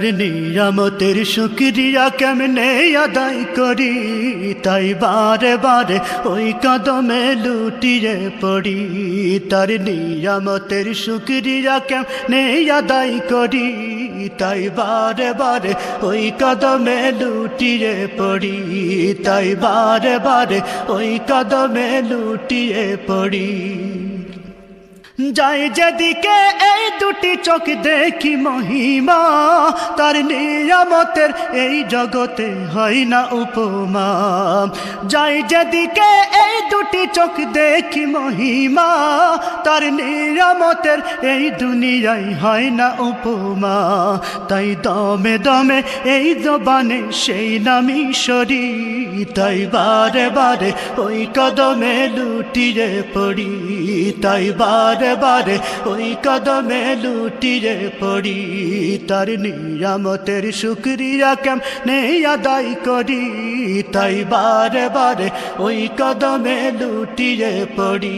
নিয়ামতের শুকরিয়া কেমনে আদায় করি, তাই বারে বারে ওই কদমে লুটিয়ে পড়ি। তার নিয়ামতের শুকরিয়া কেমনে আদায় করি, তাই বারে বারে ওই কদমে লুটিয়ে পড়ি। তাই বারে বারে ওই কদমে লুটিয়ে পড়ি। যাই যেদিকে এই দুটি চোখ দেখি মহিমা, তার নিয়ামতের এই জগতে হয় না উপমা। যাই যেদিকে এই দুটি চোখ দেখি মহিমা, তার নিয়ামতের এই দুনিয়ায় হয় না উপমা। তাই দমে দমে এই জবানে সেই নামই সরি, তাই বারে বারে ওই কদমে লুটিয়ে পড়ি। তাই বারে বারে ওই কদমে লুটিয়ে পড়ি। তার নিয়ামতের শুকরিয়া কেমনে আদায় করি, তাই বারে বারে ওই কদমে লুটিয়ে পড়ি।